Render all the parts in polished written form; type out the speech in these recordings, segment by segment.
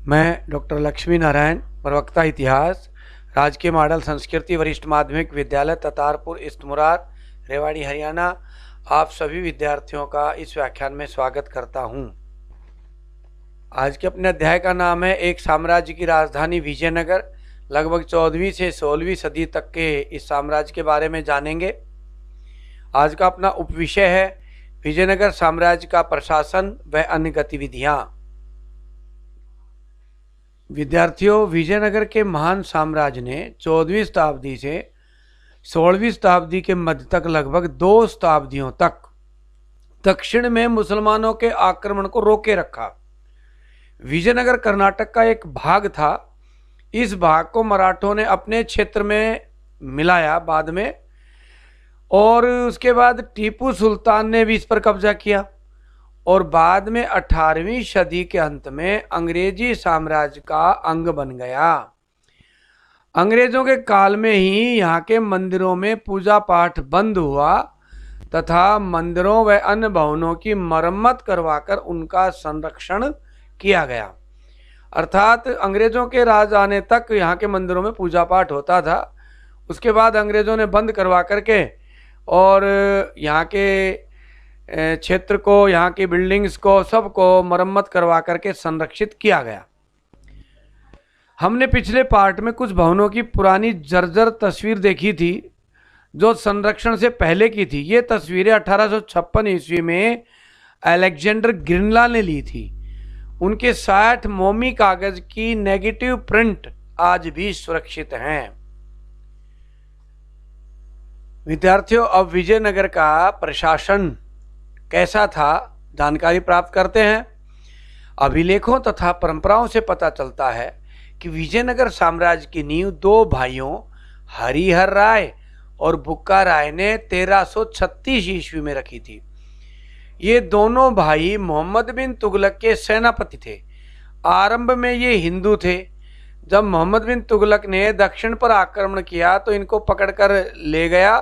मैं डॉक्टर लक्ष्मी नारायण, प्रवक्ता इतिहास, राजकीय मॉडल संस्कृति वरिष्ठ माध्यमिक विद्यालय ततारपुर इस्तमुरार, रेवाड़ी, हरियाणा, आप सभी विद्यार्थियों का इस व्याख्यान में स्वागत करता हूं। आज के अपने अध्याय का नाम है एक साम्राज्य की राजधानी विजयनगर। लगभग 14वीं से 16वीं सदी तक के इस साम्राज्य के बारे में जानेंगे। आज का अपना उपविषय है विजयनगर साम्राज्य का प्रशासन व अन्य गतिविधियां। विद्यार्थियों, विजयनगर के महान साम्राज्य ने 14वीं शताब्दी से 16वीं शताब्दी के मध्य तक लगभग 2 शताब्दियों तक दक्षिण में मुसलमानों के आक्रमण को रोके रखा। विजयनगर कर्नाटक का एक भाग था। इस भाग को मराठों ने अपने क्षेत्र में मिलाया बाद में, और उसके बाद टीपू सुल्तान ने भी इस पर कब्जा किया और बाद में 18वीं सदी के अंत में अंग्रेजी साम्राज्य का अंग बन गया। अंग्रेजों के काल में ही यहाँ के मंदिरों में पूजा पाठ बंद हुआ तथा मंदिरों व अन्य भवनों की मरम्मत करवाकर उनका संरक्षण किया गया। अर्थात अंग्रेजों के राज आने तक यहाँ के मंदिरों में पूजा पाठ होता था। उसके बाद अंग्रेजों ने बंद करवा करके और यहाँ के क्षेत्र को, यहाँ की बिल्डिंग्स को, सबको मरम्मत करवा करके संरक्षित किया गया। हमने पिछले पार्ट में कुछ भवनों की पुरानी जर्जर तस्वीर देखी थी जो संरक्षण से पहले की थी। ये तस्वीरें 1856 ईस्वी में अलेक्जेंडर ग्रिनला ने ली थी। उनके 60 मोमी कागज की नेगेटिव प्रिंट आज भी सुरक्षित हैं। विद्यार्थियों, अब विजयनगर का प्रशासन कैसा था जानकारी प्राप्त करते हैं। अभिलेखों तथा परंपराओं से पता चलता है कि विजयनगर साम्राज्य की नींव 2 भाइयों हरिहर राय और बुक्का राय ने 1336 ईस्वी में रखी थी। ये दोनों भाई मोहम्मद बिन तुगलक के सेनापति थे। आरंभ में ये हिंदू थे। जब मोहम्मद बिन तुगलक ने दक्षिण पर आक्रमण किया तो इनको पकड़कर ले गया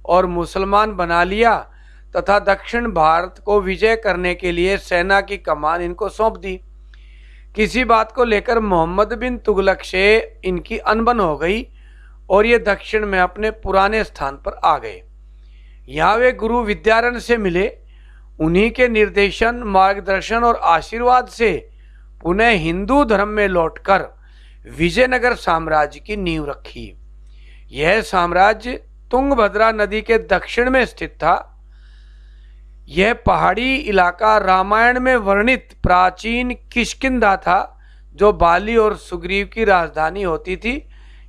और मुसलमान बना लिया तथा दक्षिण भारत को विजय करने के लिए सेना की कमान इनको सौंप दी। किसी बात को लेकर मोहम्मद बिन तुगलक से इनकी अनबन हो गई और ये दक्षिण में अपने पुराने स्थान पर आ गए। यहाँ वे गुरु विद्यारण्य से मिले। उन्हीं के निर्देशन, मार्गदर्शन और आशीर्वाद से पुनः हिंदू धर्म में लौटकर विजयनगर साम्राज्य की नींव रखी। यह साम्राज्य तुंगभद्रा नदी के दक्षिण में स्थित था। यह पहाड़ी इलाका रामायण में वर्णित प्राचीन किष्किंधा था जो बाली और सुग्रीव की राजधानी होती थी।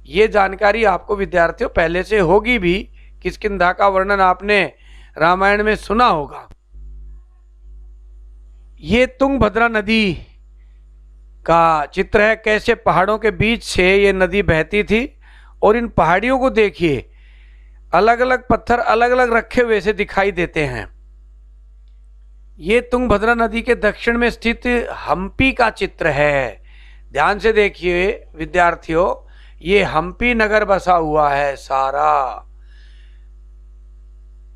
ये जानकारी आपको विद्यार्थियों पहले से होगी भी। किष्किंधा का वर्णन आपने रामायण में सुना होगा। ये तुंगभद्रा नदी का चित्र है, कैसे पहाड़ों के बीच से ये नदी बहती थी। और इन पहाड़ियों को देखिए, अलग अलग पत्थर अलग अलग रखे हुए से दिखाई देते हैं। ये तुंगभद्रा नदी के दक्षिण में स्थित हम्पी का चित्र है। ध्यान से देखिए विद्यार्थियों, ये हम्पी नगर बसा हुआ है सारा।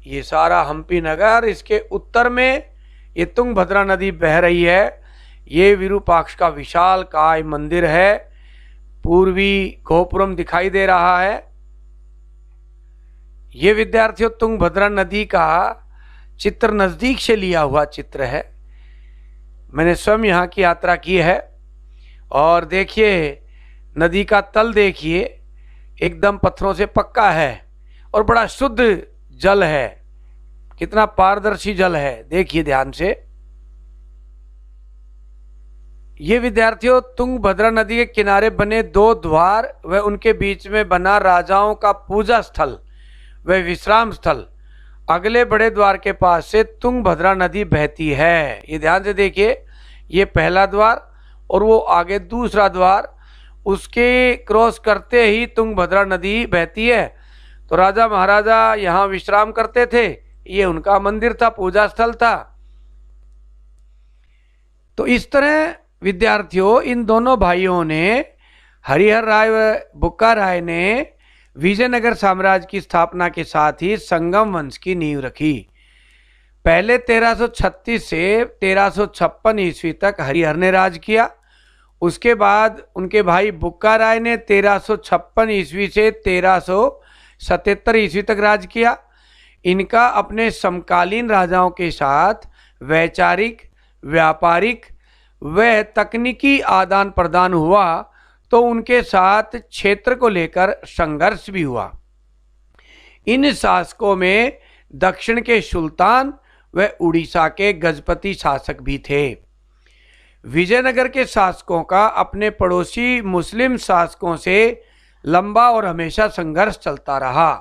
ये सारा हम्पी नगर, इसके उत्तर में ये तुंगभद्रा नदी बह रही है। ये विरूपाक्ष का विशाल काय मंदिर है। पूर्वी गोपुरम दिखाई दे रहा है। ये विद्यार्थियों तुंगभद्रा नदी का चित्र नजदीक से लिया हुआ चित्र है। मैंने स्वयं यहाँ की यात्रा की है और देखिए नदी का तल देखिए, एकदम पत्थरों से पक्का है और बड़ा शुद्ध जल है। कितना पारदर्शी जल है, देखिए ध्यान से। ये विद्यार्थियों तुंगभद्रा नदी के किनारे बने 2 द्वार व उनके बीच में बना राजाओं का पूजा स्थल व विश्राम स्थल। अगले बड़े द्वार के पास से तुंगभद्रा नदी बहती है। ये ध्यान से देखिए, ये पहला द्वार और वो आगे दूसरा द्वार, उसके क्रॉस करते ही तुंगभद्रा नदी बहती है। तो राजा महाराजा यहाँ विश्राम करते थे। ये उनका मंदिर था, पूजा स्थल था। तो इस तरह विद्यार्थियों इन दोनों भाइयों ने, हरिहर राय व बुक्का राय ने, विजयनगर साम्राज्य की स्थापना के साथ ही संगम वंश की नींव रखी। पहले 1336 से 1356 ईस्वी तक हरिहर ने राज किया उसके बाद उनके भाई बुक्का राय ने 1356 ईस्वी से 1377 ईस्वी तक राज किया। इनका अपने समकालीन राजाओं के साथ वैचारिक, व्यापारिक व तकनीकी आदान प्रदान हुआ, तो उनके साथ क्षेत्र को लेकर संघर्ष भी हुआ। इन शासकों में दक्षिण के सुल्तान व उड़ीसा के गजपति शासक भी थे। विजयनगर के शासकों का अपने पड़ोसी मुस्लिम शासकों से लंबा और हमेशा संघर्ष चलता रहा।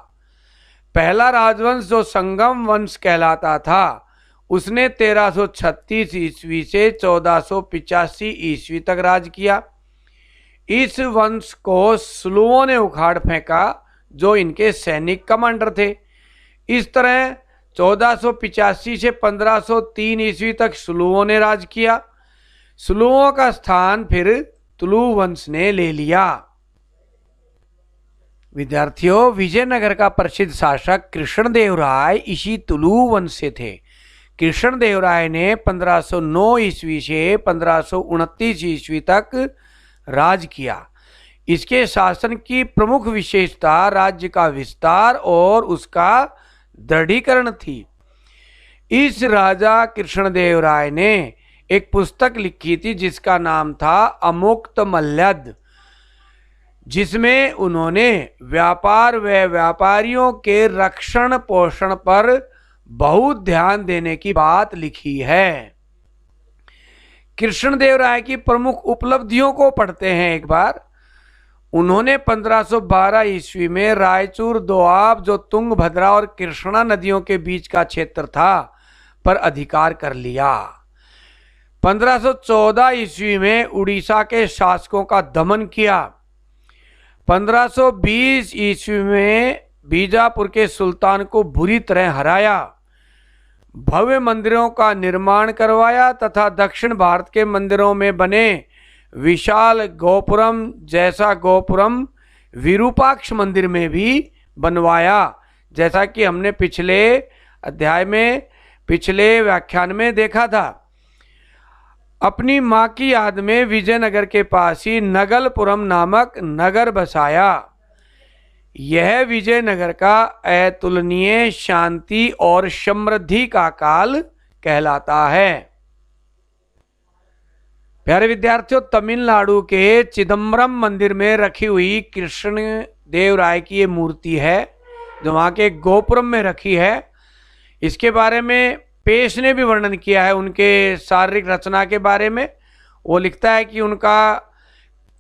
पहला राजवंश जो संगम वंश कहलाता था, उसने 1336 ईस्वी से 1485 ईस्वी तक राज किया। इस वंश को सुलुओं ने उखाड़ फेंका, जो इनके सैनिक कमांडर थे। इस तरह 1485 से 1503 ईस्वी तक सुलुओं ने राज किया। सुलुओं का स्थान फिर तुलु वंश ने ले लिया। विद्यार्थियों, विजयनगर का प्रसिद्ध शासक कृष्णदेव राय इसी तुलु वंश से थे। कृष्णदेव राय ने 1509 ईस्वी से 1529 ईस्वी तक राज किया। इसके शासन की प्रमुख विशेषता राज्य का विस्तार और उसका दृढ़ीकरण थी। इस राजा कृष्णदेव राय ने एक पुस्तक लिखी थी जिसका नाम था अमुक्त मल्यद, जिसमें उन्होंने व्यापार व व्यापारियों के रक्षण पोषण पर बहुत ध्यान देने की बात लिखी है। कृष्णदेव राय की प्रमुख उपलब्धियों को पढ़ते हैं एक बार। उन्होंने 1512 ईस्वी में रायचूर, दोआब, जो तुंगभद्रा और कृष्णा नदियों के बीच का क्षेत्र था, पर अधिकार कर लिया। 1514 ईस्वी में उड़ीसा के शासकों का दमन किया। 1520 ईस्वी में बीजापुर के सुल्तान को बुरी तरह हराया। भव्य मंदिरों का निर्माण करवाया तथा दक्षिण भारत के मंदिरों में बने विशाल गोपुरम जैसा गोपुरम विरूपाक्ष मंदिर में भी बनवाया, जैसा कि हमने पिछले अध्याय में, पिछले व्याख्यान में देखा था। अपनी मां की याद में विजयनगर के पास ही नगलपुरम नामक नगर बसाया। यह विजयनगर का अतुलनीय शांति और समृद्धि का काल कहलाता है। प्यारे विद्यार्थियों, तमिलनाडु के चिदम्बरम मंदिर में रखी हुई कृष्ण देव राय की ये मूर्ति है, जो वहाँ के गोपुरम में रखी है। इसके बारे में पेश ने भी वर्णन किया है उनके शारीरिक रचना के बारे में। वो लिखता है कि उनका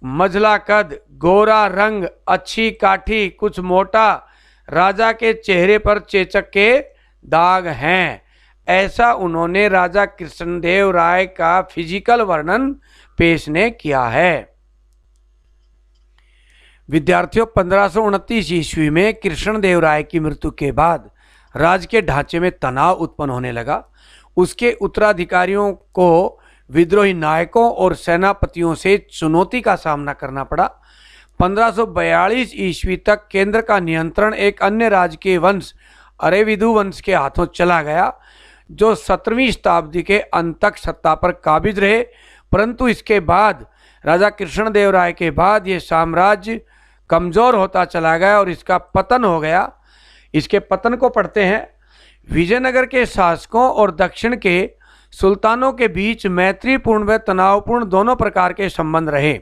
मझला कद, गोरा रंग, अच्छी काठी, कुछ मोटा, राजा के चेहरे पर चेचक के दाग हैं। ऐसा उन्होंने राजा कृष्णदेव राय का फिजिकल वर्णन पेश ने किया है। विद्यार्थियों, 1529 ईस्वी में कृष्णदेव राय की मृत्यु के बाद राज्य के ढांचे में तनाव उत्पन्न होने लगा। उसके उत्तराधिकारियों को विद्रोही नायकों और सेनापतियों से चुनौती का सामना करना पड़ा। 1542 ईस्वी तक केंद्र का नियंत्रण एक अन्य राजकीय वंश अरेविदु वंश के हाथों चला गया, जो 17वीं शताब्दी के अंत तक सत्ता पर काबिज रहे। परंतु इसके बाद राजा कृष्णदेव राय के बाद ये साम्राज्य कमजोर होता चला गया और इसका पतन हो गया। इसके पतन को पढ़ते हैं। विजयनगर के शासकों और दक्षिण के सुल्तानों के बीच मैत्रीपूर्ण व तनावपूर्ण दोनों प्रकार के संबंध रहे।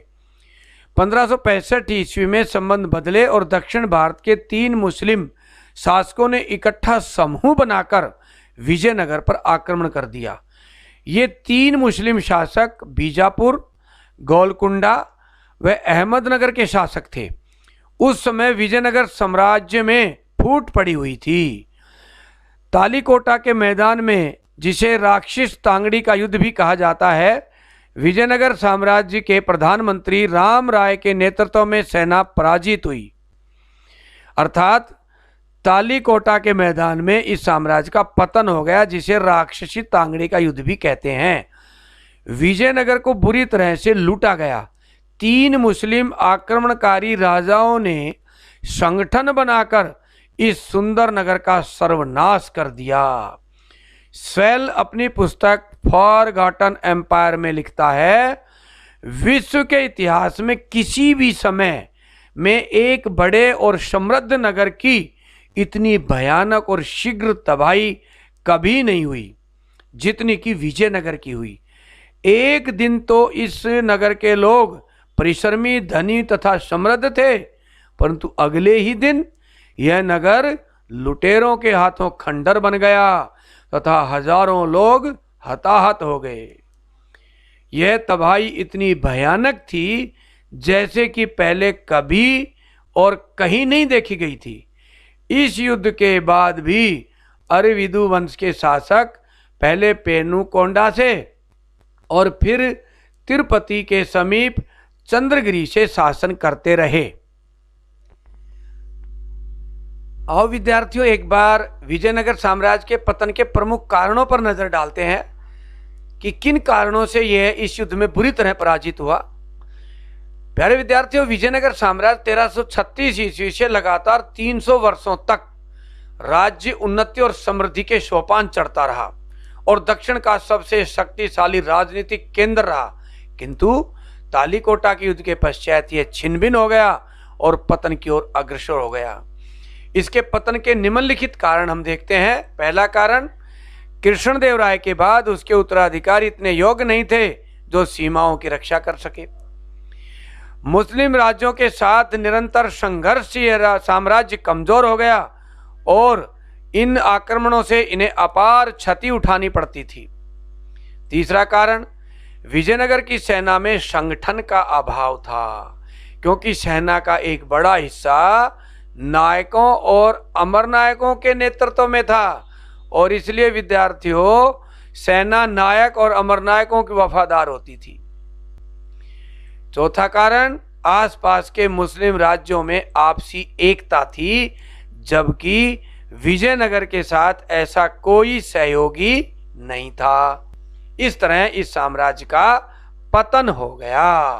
1565 ईस्वी में संबंध बदले और दक्षिण भारत के 3 मुस्लिम शासकों ने इकट्ठा समूह बनाकर विजयनगर पर आक्रमण कर दिया। ये 3 मुस्लिम शासक बीजापुर, गोलकुंडा व अहमदनगर के शासक थे। उस समय विजयनगर साम्राज्य में फूट पड़ी हुई थी। तालीकोटा के मैदान में, जिसे राक्षस तांगड़ी का युद्ध भी कहा जाता है, विजयनगर साम्राज्य के प्रधानमंत्री राम राय के नेतृत्व में सेना पराजित हुई। अर्थात तालीकोटा के मैदान में इस साम्राज्य का पतन हो गया, जिसे राक्षसी तांगड़ी का युद्ध भी कहते हैं। विजयनगर को बुरी तरह से लूटा गया। 3 मुस्लिम आक्रमणकारी राजाओं ने संगठन बनाकर इस सुंदर नगर का सर्वनाश कर दिया। स्वेल अपनी पुस्तक फॉरगॉटन एम्पायर में लिखता है, विश्व के इतिहास में किसी भी समय में एक बड़े और समृद्ध नगर की इतनी भयानक और शीघ्र तबाही कभी नहीं हुई जितनी कि विजयनगर की हुई। एक दिन तो इस नगर के लोग परिश्रमी, धनी तथा समृद्ध थे, परंतु अगले ही दिन यह नगर लुटेरों के हाथों खंडर बन गया तथा हजारों लोग हताहत हो गए। यह तबाही इतनी भयानक थी जैसे कि पहले कभी और कहीं नहीं देखी गई थी। इस युद्ध के बाद भी अरविदु वंश के शासक पहले पेनुकोंडा से और फिर तिरुपति के समीप चंद्रगिरी से शासन करते रहे। आओ विद्यार्थियों, एक बार विजयनगर साम्राज्य के पतन के प्रमुख कारणों पर नजर डालते हैं कि किन कारणों से यह इस युद्ध में बुरी तरह पराजित हुआ। प्यारे विद्यार्थियों, विजयनगर साम्राज्य 1336 ईस्वी से लगातार 300 वर्षों तक राज्य उन्नति और समृद्धि के सोपान चढ़ता रहा और दक्षिण का सबसे शक्तिशाली राजनीतिक केंद्र रहा। किंतु तालीकोटा के युद्ध के पश्चात यह छिन्न-भिन्न हो गया और पतन की ओर अग्रसर हो गया। इसके पतन के निम्नलिखित कारण हम देखते हैं। पहला कारण, कृष्णदेव राय के बाद उसके उत्तराधिकारी इतने योग्य नहीं थे जो सीमाओं की रक्षा कर सके। मुस्लिम राज्यों के साथ निरंतर संघर्ष से यह साम्राज्य कमजोर हो गया और इन आक्रमणों से इन्हें अपार क्षति उठानी पड़ती थी। तीसरा कारण, विजयनगर की सेना में संगठन का अभाव था, क्योंकि सेना का एक बड़ा हिस्सा नायकों और अमरनायकों के नेतृत्व में था और इसलिए विद्यार्थियों, सेना नायक और अमरनायकों की वफादार होती थी। चौथा कारण, आसपास के मुस्लिम राज्यों में आपसी एकता थी, जबकि विजयनगर के साथ ऐसा कोई सहयोगी नहीं था। इस तरह इस साम्राज्य का पतन हो गया।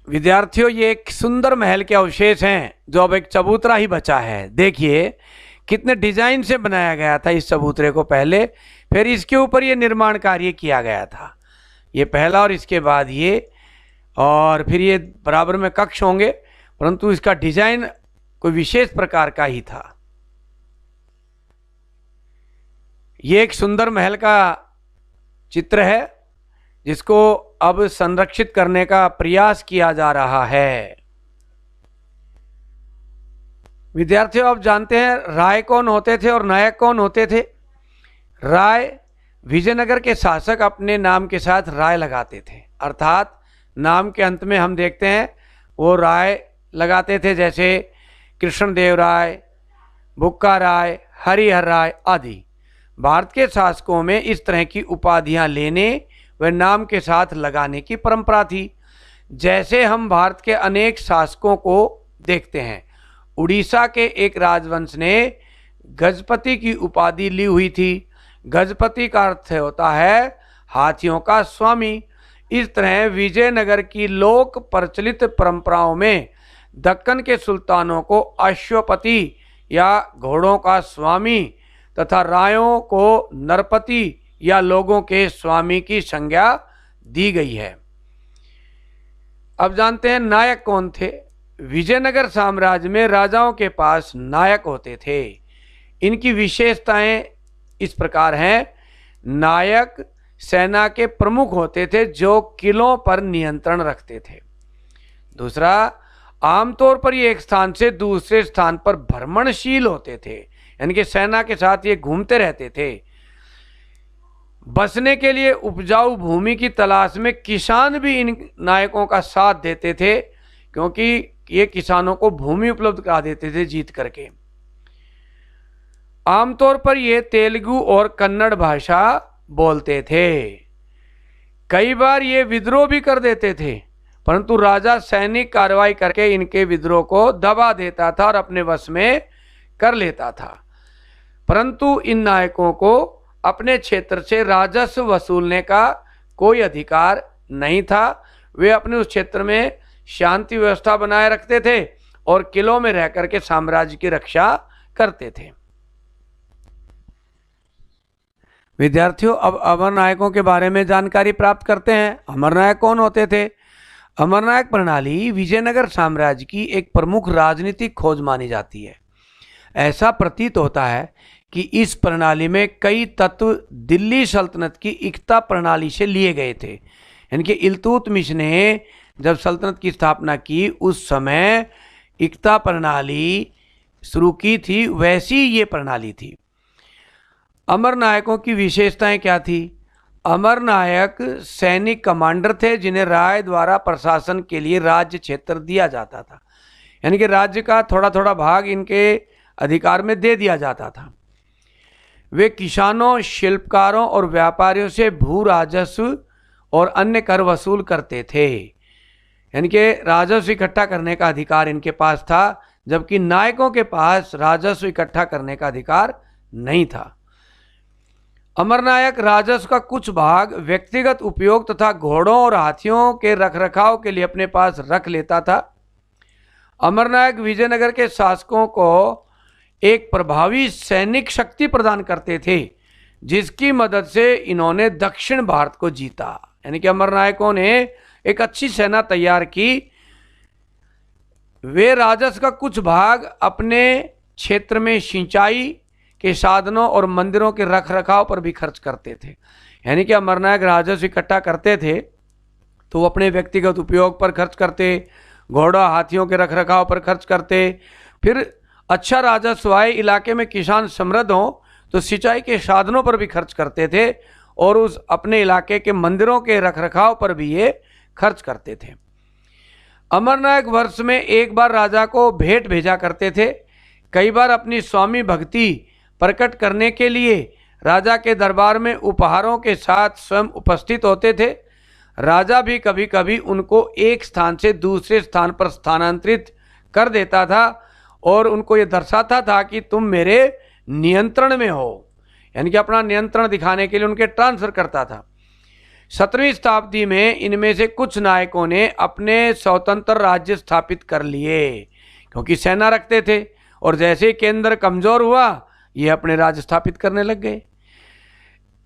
विद्यार्थियों, ये एक सुंदर महल के अवशेष हैं जो अब एक चबूतरा ही बचा है। देखिए कितने डिजाइन से बनाया गया था इस चबूतरे को पहले, फिर इसके ऊपर ये निर्माण कार्य किया गया था। ये पहला और इसके बाद ये, और फिर ये बराबर में कक्ष होंगे, परंतु इसका डिजाइन कोई विशेष प्रकार का ही था। ये एक सुंदर महल का चित्र है जिसको अब संरक्षित करने का प्रयास किया जा रहा है। विद्यार्थियों, आप जानते हैं राय कौन होते थे और नायक कौन होते थे। राय, विजयनगर के शासक अपने नाम के साथ राय लगाते थे, अर्थात नाम के अंत में हम देखते हैं वो राय लगाते थे, जैसे कृष्णदेव राय, बुक्का राय, हरिहर राय आदि। भारत के शासकों में इस तरह की उपाधियां लेने व नाम के साथ लगाने की परंपरा थी। जैसे हम भारत के अनेक शासकों को देखते हैं। उड़ीसा के एक राजवंश ने गजपति की उपाधि ली हुई थी। गजपति का अर्थ होता है हाथियों का स्वामी। इस तरह विजयनगर की लोक प्रचलित परंपराओं में दक्कन के सुल्तानों को अश्वपति या घोड़ों का स्वामी तथा रायों को नरपति या लोगों के स्वामी की संज्ञा दी गई है। अब जानते हैं नायक कौन थे। विजयनगर साम्राज्य में राजाओं के पास नायक होते थे। इनकी विशेषताएं इस प्रकार हैं। नायक सेना के प्रमुख होते थे जो किलों पर नियंत्रण रखते थे। दूसरा, आमतौर पर ये एक स्थान से दूसरे स्थान पर भ्रमणशील होते थे, यानी कि सेना के साथ ये घूमते रहते थे। बसने के लिए उपजाऊ भूमि की तलाश में किसान भी इन नायकों का साथ देते थे, क्योंकि ये किसानों को भूमि उपलब्ध करा देते थे जीत करके। आमतौर पर ये तेलुगु और कन्नड़ भाषा बोलते थे। कई बार ये विद्रोह भी कर देते थे, परंतु राजा सैनिक कार्रवाई करके इनके विद्रोह को दबा देता था और अपने वश में कर लेता था। परंतु इन नायकों को अपने क्षेत्र से राजस्व वसूलने का कोई अधिकार नहीं था। वे अपने उस क्षेत्र में शांति व्यवस्था बनाए रखते थे और किलों में रह करके साम्राज्य की रक्षा करते थे। विद्यार्थियों, अब अमर नायकों के बारे में जानकारी प्राप्त करते हैं। अमर नायक कौन होते थे? अमर नायक प्रणाली विजयनगर साम्राज्य की एक प्रमुख राजनीतिक खोज मानी जाती है। ऐसा प्रतीत होता है कि इस प्रणाली में कई तत्व दिल्ली सल्तनत की इक्ता प्रणाली से लिए गए थे। यानी कि इल्तुतमिश ने जब सल्तनत की स्थापना की उस समय इक्ता प्रणाली शुरू की थी, वैसी ये प्रणाली थी। अमर नायकों की विशेषताएं क्या थी? अमर नायक सैनिक कमांडर थे जिन्हें राय द्वारा प्रशासन के लिए राज्य क्षेत्र दिया जाता था। यानी कि राज्य का थोड़ा थोड़ा भाग इनके अधिकार में दे दिया जाता था। वे किसानों, शिल्पकारों और व्यापारियों से भू राजस्व और अन्य कर वसूल करते थे। यानी कि राजस्व इकट्ठा करने का अधिकार इनके पास था, जबकि नायकों के पास राजस्व इकट्ठा करने का अधिकार नहीं था। अमरनायक राजस्व का कुछ भाग व्यक्तिगत उपयोग तथा घोड़ों और हाथियों के रखरखाव के लिए अपने पास रख लेता था। अमरनायक विजयनगर के शासकों को एक प्रभावी सैनिक शक्ति प्रदान करते थे, जिसकी मदद से इन्होंने दक्षिण भारत को जीता। यानी कि अमरनायकों ने एक अच्छी सेना तैयार की। वे राजस्व का कुछ भाग अपने क्षेत्र में सिंचाई के साधनों और मंदिरों के रखरखाव पर भी खर्च करते थे। यानी कि अमरनायक राजस्व इकट्ठा करते थे तो वो अपने व्यक्तिगत उपयोग पर खर्च करते, घोड़ा हाथियों के रखरखाव पर खर्च करते। फिर अच्छा राजस्व आए, इलाके में किसान समृद्ध हों तो सिंचाई के साधनों पर भी खर्च करते थे और उस अपने इलाके के मंदिरों के रखरखाव पर भी ये खर्च करते थे। अमरनायक वर्ष में एक बार राजा को भेंट भेजा करते थे। कई बार अपनी स्वामी भक्ति प्रकट करने के लिए राजा के दरबार में उपहारों के साथ स्वयं उपस्थित होते थे। राजा भी कभी कभी उनको एक स्थान से दूसरे स्थान पर स्थानांतरित कर देता था और उनको ये दर्शाता था कि तुम मेरे नियंत्रण में हो। यानी कि अपना नियंत्रण दिखाने के लिए उनके ट्रांसफर करता था। 17वीं शताब्दी में इनमें से कुछ नायकों ने अपने स्वतंत्र राज्य स्थापित कर लिए, क्योंकि सेना रखते थे और जैसे ही केंद्र कमजोर हुआ ये अपने राज्य स्थापित करने लग गए।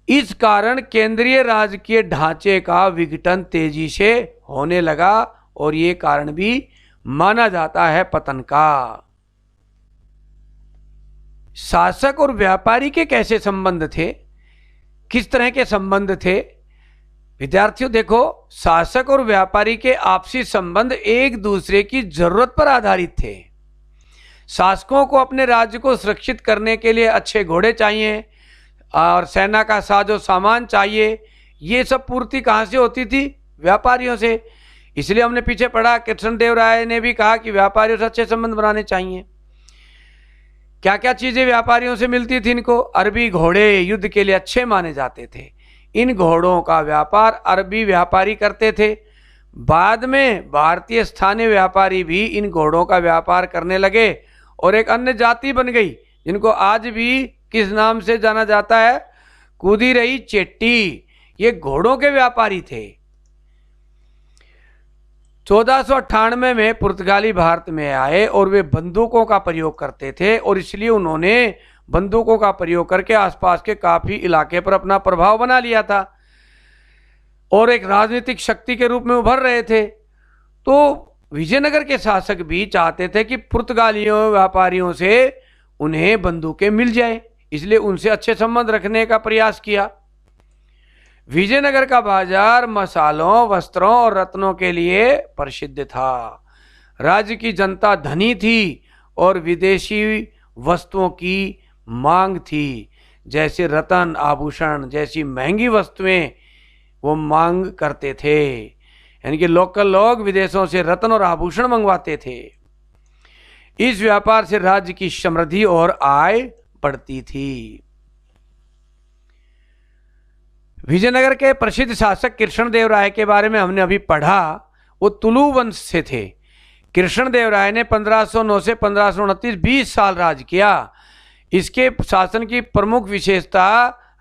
इस कारण केंद्रीय राजकीय ढांचे का विघटन तेजी से होने लगा और ये कारण भी माना जाता है पतन का। शासक और व्यापारी के कैसे संबंध थे? किस तरह के संबंध थे? विद्यार्थियों देखो, शासक और व्यापारी के आपसी संबंध एक दूसरे की जरूरत पर आधारित थे। शासकों को अपने राज्य को सुरक्षित करने के लिए अच्छे घोड़े चाहिए और सेना का साजो सामान चाहिए। ये सब पूर्ति कहाँ से होती थी? व्यापारियों से। इसलिए हमने पीछे पढ़ा, कृष्णदेव राय ने भी कहा कि व्यापारियों से अच्छे संबंध बनाने चाहिए। क्या क्या चीजें व्यापारियों से मिलती थी इनको? अरबी घोड़े युद्ध के लिए अच्छे माने जाते थे। इन घोड़ों का व्यापार अरबी व्यापारी करते थे। बाद में भारतीय स्थानीय व्यापारी भी इन घोड़ों का व्यापार करने लगे और एक अन्य जाति बन गई जिनको आज भी किस नाम से जाना जाता है? कुदिरई चेट्टी। ये घोड़ों के व्यापारी थे। 1498 में पुर्तगाली भारत में आए और वे बंदूकों का प्रयोग करते थे और इसलिए उन्होंने बंदूकों का प्रयोग करके आसपास के काफी इलाके पर अपना प्रभाव बना लिया था और एक राजनीतिक शक्ति के रूप में उभर रहे थे। तो विजयनगर के शासक भी चाहते थे कि पुर्तगालियों व्यापारियों से उन्हें बंदूकें मिल जाए, इसलिए उनसे अच्छे संबंध रखने का प्रयास किया। विजयनगर का बाजार मसालों, वस्त्रों और रत्नों के लिए प्रसिद्ध था। राज्य की जनता धनी थी और विदेशी वस्तुओं की मांग थी, जैसे रत्न, आभूषण जैसी महंगी वस्तुएं वो मांग करते थे। यानी कि लोकल लोग विदेशों से रत्न और आभूषण मंगवाते थे। इस व्यापार से राज्य की समृद्धि और आय बढ़ती थी। विजयनगर के प्रसिद्ध शासक कृष्णदेव राय के बारे में हमने अभी पढ़ा। वो तुलु वंश से थे। कृष्णदेव राय ने 1509 से 1529 20 साल राज किया। इसके शासन की प्रमुख विशेषता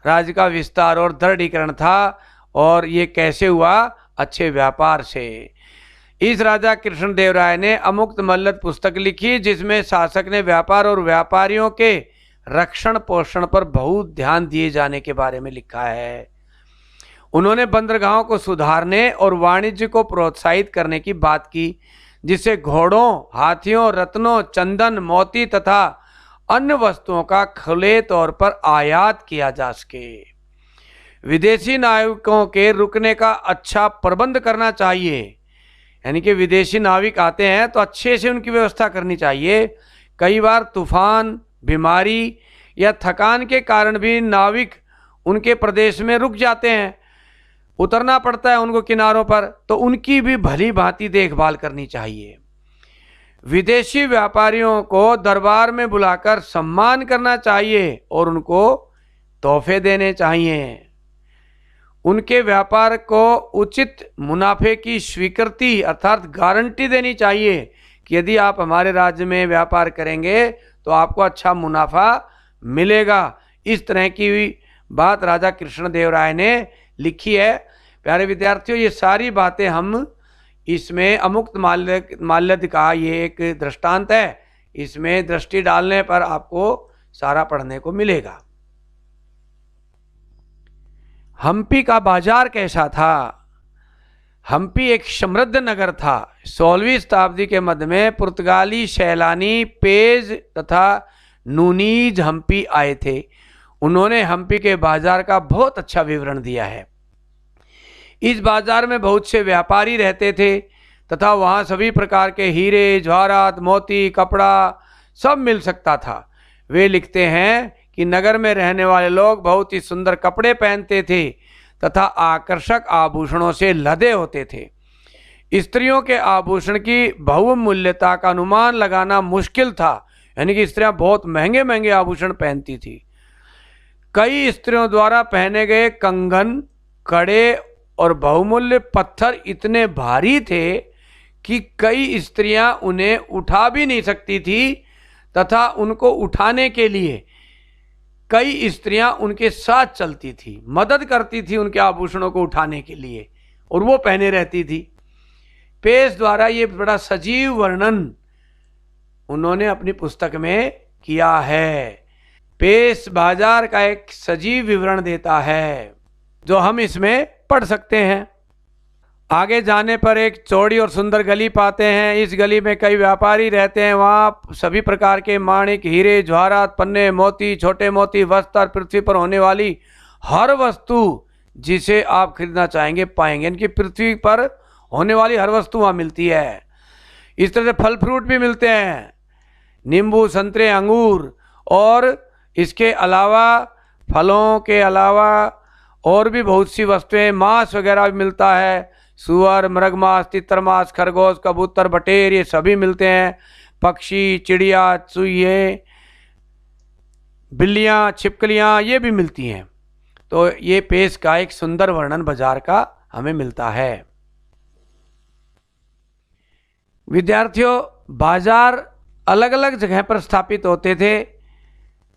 राज्य का विस्तार और दृढ़ीकरण था और ये कैसे हुआ? अच्छे व्यापार से। इस राजा कृष्णदेव राय ने अमुक्त मल्लत पुस्तक लिखी जिसमें शासक ने व्यापार और व्यापारियों के रक्षण पोषण पर बहुत ध्यान दिए जाने के बारे में लिखा है। उन्होंने बंदरगाहों को सुधारने और वाणिज्य को प्रोत्साहित करने की बात की, जिससे घोड़ों, हाथियों, रत्नों, चंदन, मोती तथा अन्य वस्तुओं का खुले तौर पर आयात किया जा सके। विदेशी नाविकों के रुकने का अच्छा प्रबंध करना चाहिए, यानी कि विदेशी नाविक आते हैं तो अच्छे से उनकी व्यवस्था करनी चाहिए। कई बार तूफान, बीमारी या थकान के कारण भी नाविक उनके प्रदेश में रुक जाते हैं, उतरना पड़ता है उनको किनारों पर, तो उनकी भी भली भांति देखभाल करनी चाहिए। विदेशी व्यापारियों को दरबार में बुलाकर सम्मान करना चाहिए और उनको तोहफे देने चाहिए। उनके व्यापार को उचित मुनाफे की स्वीकृति अर्थात गारंटी देनी चाहिए कि यदि आप हमारे राज्य में व्यापार करेंगे तो आपको अच्छा मुनाफा मिलेगा। इस तरह की बात राजा कृष्णदेव राय ने लिखी है। प्यारे विद्यार्थियों, ये सारी बातें हम इसमें अमुक्त माल्यद का ये एक दृष्टांत है, इसमें दृष्टि डालने पर आपको सारा पढ़ने को मिलेगा। हम्पी का बाजार कैसा था? हम्पी एक समृद्ध नगर था। 16वीं शताब्दी के मध्य में पुर्तगाली सैलानी पेज तथा नूनीज हम्पी आए थे। उन्होंने हम्पी के बाजार का बहुत अच्छा विवरण दिया है। इस बाजार में बहुत से व्यापारी रहते थे तथा वहाँ सभी प्रकार के हीरे, जवाहरात, मोती, कपड़ा सब मिल सकता था। वे लिखते हैं कि नगर में रहने वाले लोग बहुत ही सुंदर कपड़े पहनते थे तथा आकर्षक आभूषणों से लदे होते थे। स्त्रियों के आभूषण की बहुमूल्यता का अनुमान लगाना मुश्किल था, यानी कि स्त्रियां बहुत महंगे महंगे आभूषण पहनती थी। कई स्त्रियों द्वारा पहने गए कंगन, कड़े और बहुमूल्य पत्थर इतने भारी थे कि कई स्त्रियां उन्हें उठा भी नहीं सकती थी तथा उनको उठाने के लिए कई स्त्रियां उनके साथ चलती थी, मदद करती थी उनके आभूषणों को उठाने के लिए, और वो पहने रहती थी। पेज द्वारा ये बड़ा सजीव वर्णन उन्होंने अपनी पुस्तक में किया है। पेश बाजार का एक सजीव विवरण देता है जो हम इसमें पढ़ सकते हैं। आगे जाने पर एक चौड़ी और सुंदर गली पाते हैं। इस गली में कई व्यापारी रहते हैं। वहाँ सभी प्रकार के माणिक, हीरे, जवाहरात, पन्ने, मोती, छोटे मोती, वस्त्र, पृथ्वी पर होने वाली हर वस्तु जिसे आप खरीदना चाहेंगे पाएंगे। इनकी पृथ्वी पर होने वाली हर वस्तु वहाँ मिलती है। इस तरह से फल फ्रूट भी मिलते हैं, नींबू, संतरे, अंगूर, और इसके अलावा फलों के अलावा और भी बहुत सी वस्तुएं, मांस वगैरह भी मिलता है। सुअर, मृग मांस, तितर मांस, खरगोश, कबूतर, बटेर, ये सभी मिलते हैं। पक्षी, चिड़िया, चूहे, बिल्लियाँ, छिपकलियाँ, ये भी मिलती हैं। तो ये पेश का एक सुंदर वर्णन बाजार का हमें मिलता है। विद्यार्थियों, बाजार अलग अलग जगह पर स्थापित होते थे।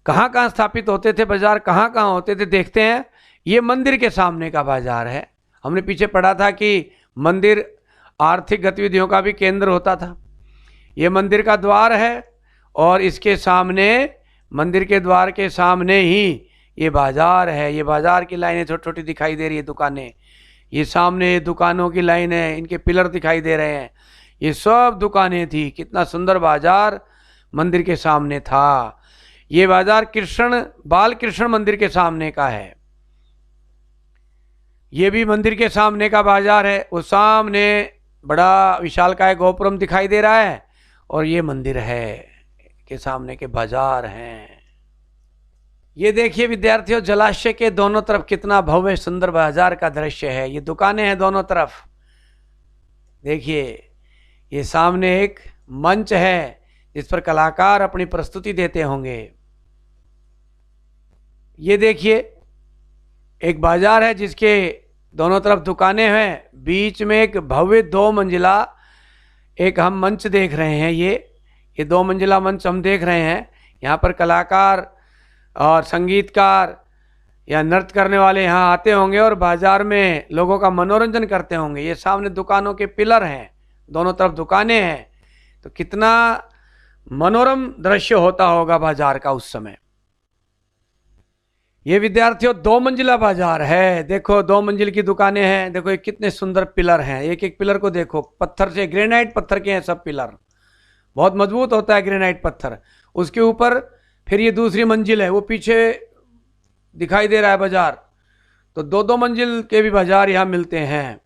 कहाँ कहाँ स्थापित होते थे बाजार, कहाँ कहाँ होते थे, देखते हैं। ये मंदिर के सामने का बाजार है। हमने पीछे पढ़ा था कि मंदिर आर्थिक गतिविधियों का भी केंद्र होता था। ये मंदिर का द्वार है और इसके सामने, मंदिर के द्वार के सामने ही ये बाजार है। ये बाजार की लाइनें छोटी छोटी दिखाई दे रही है, दुकानें। ये सामने दुकानों की लाइन है, इनके पिलर दिखाई दे रहे हैं। ये सब दुकानें थी। कितना सुंदर बाजार मंदिर के सामने था। ये बाजार बाल कृष्ण मंदिर के सामने का है। ये भी मंदिर के सामने का बाजार है। वो सामने बड़ा विशालकाय गोपुरम दिखाई दे रहा है और ये मंदिर है के सामने के बाजार हैं। ये देखिए विद्यार्थियों, जलाशय के दोनों तरफ कितना भव्य सुंदर बाजार का दृश्य है। ये दुकानें हैं दोनों तरफ। देखिए, ये सामने एक मंच है जिस पर कलाकार अपनी प्रस्तुति देते होंगे। ये देखिए, एक बाजार है जिसके दोनों तरफ दुकानें हैं। बीच में एक भव्य 2 मंजिला एक हम मंच देख रहे हैं। ये 2 मंजिला मंच हम देख रहे हैं। यहाँ पर कलाकार और संगीतकार या नृत्य करने वाले यहाँ आते होंगे और बाजार में लोगों का मनोरंजन करते होंगे। ये सामने दुकानों के पिलर हैं, दोनों तरफ दुकानें हैं। तो कितना मनोरम दृश्य होता होगा बाजार का उस समय। ये विद्यार्थियों 2 मंजिला बाजार है। देखो 2 मंजिल की दुकानें हैं। देखो ये कितने सुंदर पिलर हैं। एक एक पिलर को देखो, पत्थर से, ग्रेनाइट पत्थर के हैं सब पिलर। बहुत मजबूत होता है ग्रेनाइट पत्थर। उसके ऊपर फिर ये दूसरी मंजिल है, वो पीछे दिखाई दे रहा है बाजार। तो 2-2 मंजिल के भी बाजार यहाँ मिलते हैं।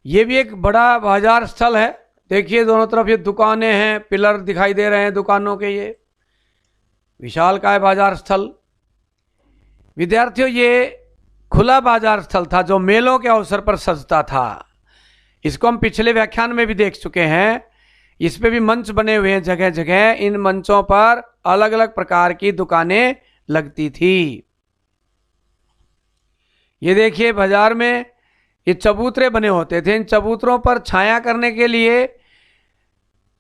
ये भी एक बड़ा बाजार स्थल है। देखिए दोनों तरफ ये दुकानें हैं, पिलर दिखाई दे रहे हैं दुकानों के। ये विशालकाय बाजार स्थल। विद्यार्थियों ये खुला बाजार स्थल था जो मेलों के अवसर पर सजता था। इसको हम पिछले व्याख्यान में भी देख चुके हैं। इस पे भी मंच बने हुए हैं जगह जगह। इन मंचों पर अलग अलग प्रकार की दुकानें लगती थी। ये देखिए बाजार में ये चबूतरे बने होते थे। इन चबूतरों पर छाया करने के लिए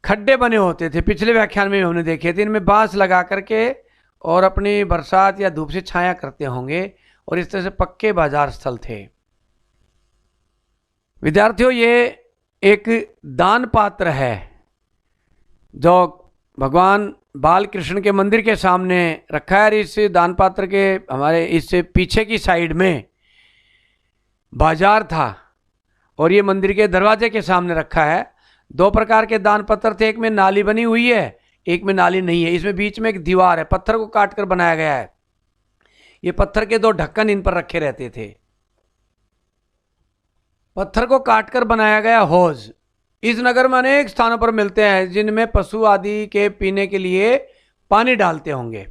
खड्डे बने होते थे। पिछले व्याख्यान में हमने देखे थे। इनमें बांस लगा करके और अपनी बरसात या धूप से छाया करते होंगे, और इस तरह से पक्के बाजार स्थल थे। विद्यार्थियों ये एक दान पात्र है जो भगवान बाल कृष्ण के मंदिर के सामने रखा है। इस दान पात्र के हमारे इससे पीछे की साइड में बाजार था और ये मंदिर के दरवाजे के सामने रखा है। 2 प्रकार के दान पत्र थे। एक में नाली बनी हुई है, एक में नाली नहीं है। इसमें बीच में एक दीवार है, पत्थर को काट कर बनाया गया है। ये पत्थर के 2 ढक्कन इन पर रखे रहते थे। पत्थर को काटकर बनाया गया हौज इस नगर में अनेक स्थानों पर मिलते हैं, जिनमें पशु आदि के पीने के लिए पानी डालते होंगे।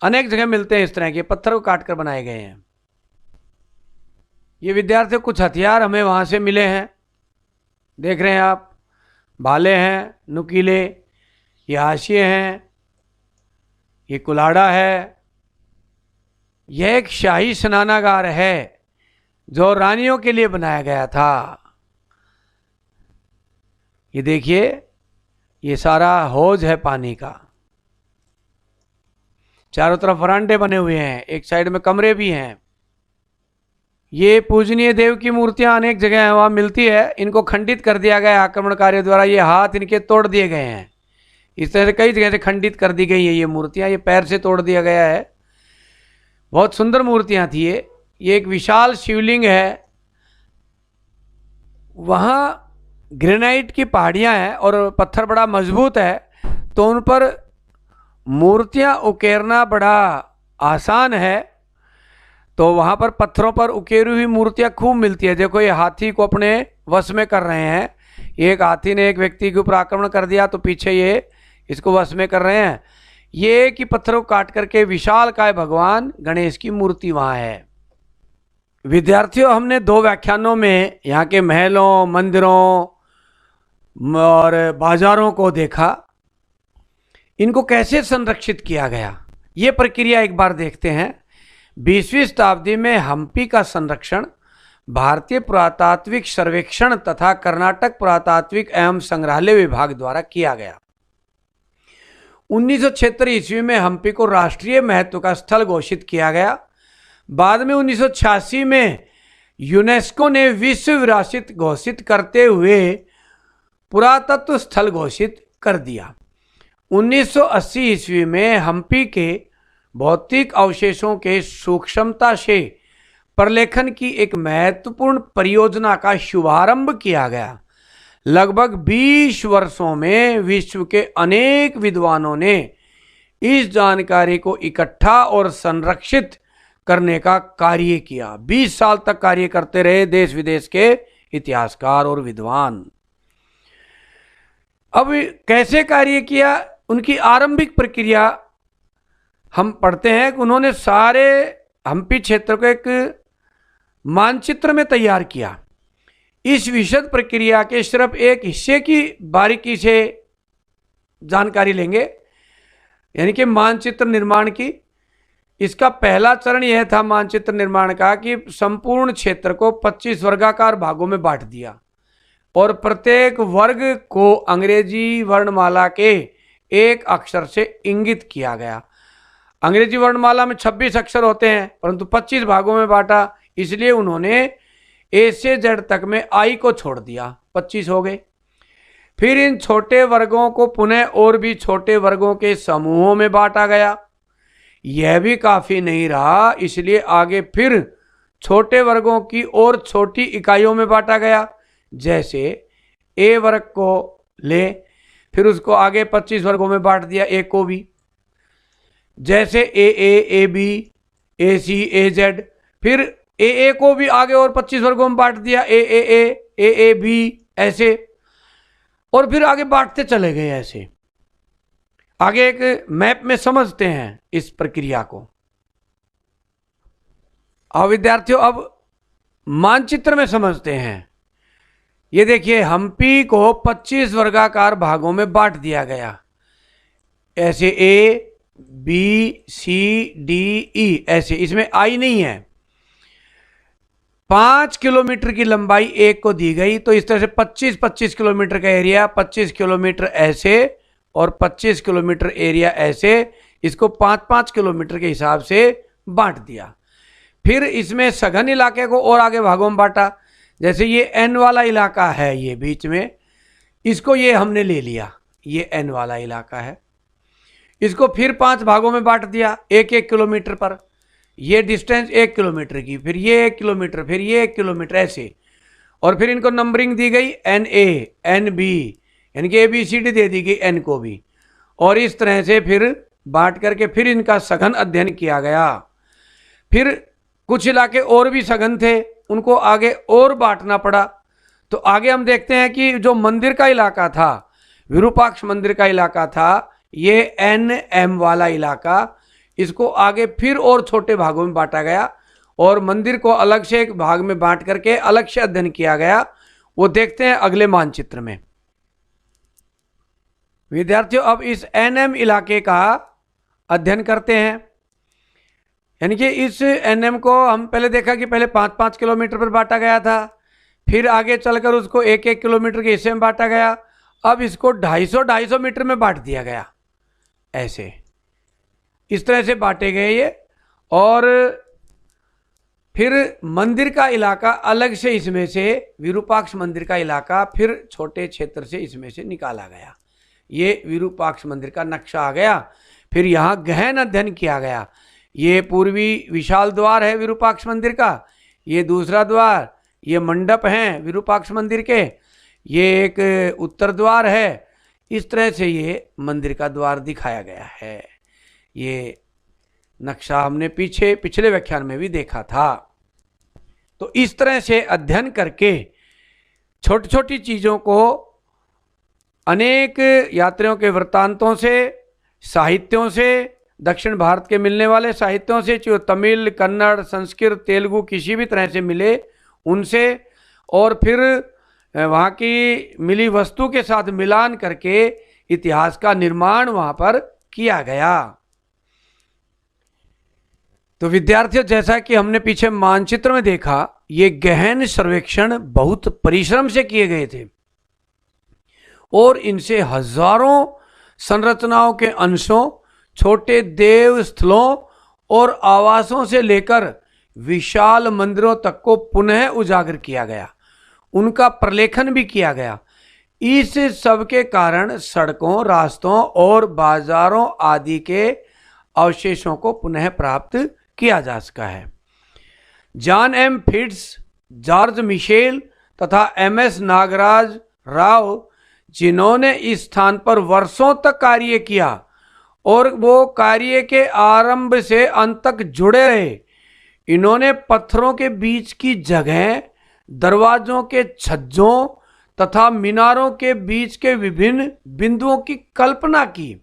अनेक जगह मिलते हैं इस तरह के, पत्थर को काटकर बनाए गए हैं। ये विद्यार्थियों कुछ हथियार हमें वहां से मिले हैं। देख रहे हैं आप, भाले हैं नुकीले, ये हाशिए हैं, ये कुलाड़ा है। यह एक शाही स्नानागार है जो रानियों के लिए बनाया गया था। ये देखिए ये सारा हौज है पानी का। चारों तरफ वरांडे बने हुए हैं, एक साइड में कमरे भी हैं। ये पूजनीय देव की मूर्तियां अनेक जगह वहां मिलती है। इनको खंडित कर दिया गया आक्रमणकारियों द्वारा। ये हाथ इनके तोड़ दिए गए हैं। इस तरह से कई जगह से खंडित कर दी गई है ये मूर्तियां। ये पैर से तोड़ दिया गया है। बहुत सुंदर मूर्तियां थी ये एक विशाल शिवलिंग है। वहां ग्रेनाइट की पहाड़ियां हैं और पत्थर बड़ा मजबूत है, तो उन पर मूर्तियां उकेरना बड़ा आसान है। तो वहां पर पत्थरों पर उकेरी हुई मूर्तियां खूब मिलती है। देखो ये हाथी को अपने वश में कर रहे हैं। एक हाथी ने एक व्यक्ति के ऊपर आक्रमण कर दिया, तो पीछे ये इसको वश में कर रहे हैं। ये कि पत्थरों को काट करके विशालकाय भगवान गणेश की मूर्ति वहां है। विद्यार्थियों हमने 2 व्याख्यानों में यहाँ के महलों, मंदिरों और बाजारों को देखा। इनको कैसे संरक्षित किया गया, ये प्रक्रिया एक बार देखते हैं। 20वीं शताब्दी में हम्पी का संरक्षण भारतीय पुरातात्विक सर्वेक्षण तथा कर्नाटक पुरातात्विक एवं संग्रहालय विभाग द्वारा किया गया। 1976 ईस्वी में हम्पी को राष्ट्रीय महत्व का स्थल घोषित किया गया। बाद में 1986 में यूनेस्को ने विश्व विरासत घोषित करते हुए पुरातत्व स्थल घोषित कर दिया। 1980 ईस्वी में हम्पी के भौतिक अवशेषों के सूक्ष्मता से प्रलेखन की एक महत्वपूर्ण परियोजना का शुभारंभ किया गया। लगभग 20 वर्षों में विश्व के अनेक विद्वानों ने इस जानकारी को इकट्ठा और संरक्षित करने का कार्य किया। 20 साल तक कार्य करते रहे देश विदेश के इतिहासकार और विद्वान। अब कैसे कार्य किया, उनकी आरंभिक प्रक्रिया हम पढ़ते हैं कि उन्होंने सारे हम्पी क्षेत्र को एक मानचित्र में तैयार किया। इस विशद प्रक्रिया के सिर्फ एक हिस्से की बारीकी से जानकारी लेंगे, यानी कि मानचित्र निर्माण की। इसका पहला चरण यह था मानचित्र निर्माण का कि संपूर्ण क्षेत्र को 25 वर्गाकार भागों में बांट दिया और प्रत्येक वर्ग को अंग्रेजी वर्णमाला के एक अक्षर से इंगित किया गया। अंग्रेजी वर्णमाला में 26 अक्षर होते हैं, परंतु 25 भागों में बांटा, इसलिए उन्होंने ए से जेड तक में आई को छोड़ दिया, 25 हो गए। फिर इन छोटे वर्गों को पुनः और भी छोटे वर्गों के समूहों में बांटा गया। यह भी काफी नहीं रहा, इसलिए आगे फिर छोटे वर्गों की और छोटी इकाइयों में बांटा गया। जैसे ए वर्ग को ले, फिर उसको आगे 25 वर्गों में बांट दिया, ए को भी। जैसे A B, A C, A Z, फिर ए को भी आगे और 25 वर्गों में बांट दिया, ए बी, ऐसे। और फिर आगे बांटते चले गए ऐसे। आगे एक मैप में समझते हैं इस प्रक्रिया को। अब विद्यार्थियों, अब मानचित्र में समझते हैं। ये देखिए, हम्पी को 25 वर्गाकार भागों में बांट दिया गया, ऐसे A B C D E ऐसे। इसमें आई नहीं है। 5 किलोमीटर की लंबाई एक को दी गई, तो इस तरह से 25 किलोमीटर का एरिया, 25 किलोमीटर ऐसे और 25 किलोमीटर एरिया ऐसे। इसको 5-5 किलोमीटर के हिसाब से बांट दिया। फिर इसमें सघन इलाके को और आगे भागों में बांटा। जैसे ये एन वाला इलाका है, ये बीच में, इसको ये हमने ले लिया, ये एन वाला इलाका है। इसको फिर 5 भागों में बांट दिया, 1-1 किलोमीटर पर। ये डिस्टेंस 1 किलोमीटर की, फिर ये 1 किलोमीटर, फिर ये 1 किलोमीटर, ऐसे। और फिर इनको नंबरिंग दी गई, एन ए, एन बी, यानी कि ABCD दे दी गई एन को भी। और इस तरह से फिर बांट करके फिर इनका सघन अध्ययन किया गया। फिर कुछ इलाके और भी सघन थे, उनको आगे और बांटना पड़ा। तो आगे हम देखते हैं कि जो मंदिर का इलाका था, विरूपाक्ष मंदिर का इलाका था, ये NM वाला इलाका, इसको आगे फिर और छोटे भागों में बांटा गया और मंदिर को अलग से एक भाग में बांट करके अलग से अध्ययन किया गया। वो देखते हैं अगले मानचित्र में। विद्यार्थियों, अब इस NM इलाके का अध्ययन करते हैं। यानी कि इस NM को हम पहले देखा कि पहले 5-5 किलोमीटर पर बांटा गया था, फिर आगे चलकर उसको 1-1 किलोमीटर के हिस्से में बांटा गया। अब इसको 250-250 मीटर में बांट दिया गया, ऐसे। इस तरह से बांटे गए ये। और फिर मंदिर का इलाका अलग से इसमें से, विरूपाक्ष मंदिर का इलाका फिर छोटे क्षेत्र से इसमें से निकाला गया। ये विरूपाक्ष मंदिर का नक्शा आ गया। फिर यहाँ गहन अध्ययन किया गया। ये पूर्वी विशाल द्वार है विरूपाक्ष मंदिर का, ये दूसरा द्वार, ये मंडप हैं विरूपाक्ष मंदिर के, ये एक उत्तर द्वार है। इस तरह से ये मंदिर का द्वार दिखाया गया है। ये नक्शा हमने पिछले व्याख्यान में भी देखा था। तो इस तरह से अध्ययन करके छोटी छोटी चीज़ों को अनेक यात्रियों के वृत्तांतों से, साहित्यों से, दक्षिण भारत के मिलने वाले साहित्यों से, जो तमिल, कन्नड़, संस्कृत, तेलुगु किसी भी तरह से मिले उनसे, और फिर वहाँ की मिली वस्तु के साथ मिलान करके इतिहास का निर्माण वहाँ पर किया गया। तो विद्यार्थियों, जैसा कि हमने पीछे मानचित्र में देखा, ये गहन सर्वेक्षण बहुत परिश्रम से किए गए थे और इनसे हजारों संरचनाओं के अंशों, छोटे देव स्थलों और आवासों से लेकर विशाल मंदिरों तक को पुनः उजागर किया गया। उनका प्रलेखन भी किया गया। इस सब के कारण सड़कों, रास्तों और बाजारों आदि के अवशेषों को पुनः प्राप्त किया जा सका है। John M Fitts, George Mitchell तथा MS नागराज राव, जिन्होंने इस स्थान पर वर्षों तक कार्य किया और वो कार्य के आरंभ से अंत तक जुड़े रहे, इन्होंने पत्थरों के बीच की जगह, दरवाजों के छज्जों तथा मीनारों के बीच के विभिन्न बिंदुओं की कल्पना की।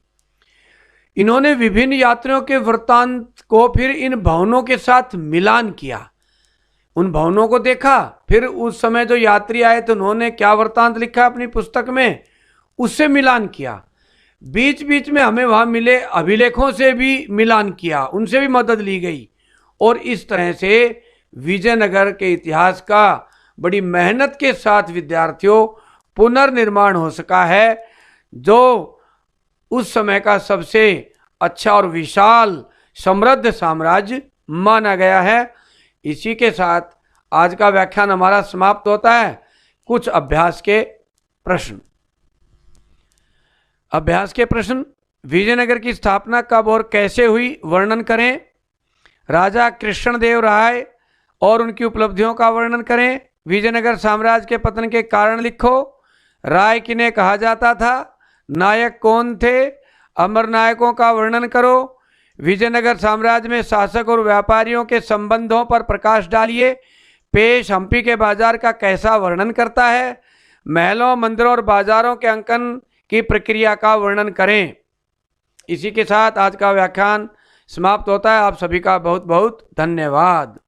इन्होंने विभिन्न यात्रियों के वृत्तांत को फिर इन भवनों के साथ मिलान किया। उन भवनों को देखा, फिर उस समय जो यात्री आए थे उन्होंने क्या वृत्तांत लिखा अपनी पुस्तक में, उससे मिलान किया। बीच बीच में हमें वहाँ मिले अभिलेखों से भी मिलान किया, उनसे भी मदद ली गई। और इस तरह से विजयनगर के इतिहास का बड़ी मेहनत के साथ विद्यार्थियों पुनर्निर्माण हो सका है, जो उस समय का सबसे अच्छा और विशाल समृद्ध साम्राज्य माना गया है। इसी के साथ आज का व्याख्यान हमारा समाप्त होता है। कुछ अभ्यास के प्रश्न। विजयनगर की स्थापना कब और कैसे हुई वर्णन करें। राजा कृष्णदेव राय और उनकी उपलब्धियों का वर्णन करें। विजयनगर साम्राज्य के पतन के कारण लिखो। राय किन्हें कहा जाता था, नायक कौन थे, अमर नायकों का वर्णन करो। विजयनगर साम्राज्य में शासक और व्यापारियों के संबंधों पर प्रकाश डालिए। पेश हम्पी के बाजार का कैसा वर्णन करता है। महलों, मंदिरों और बाजारों के अंकन की प्रक्रिया का वर्णन करें। इसी के साथ आज का व्याख्यान समाप्त होता है। आप सभी का बहुत बहुत धन्यवाद।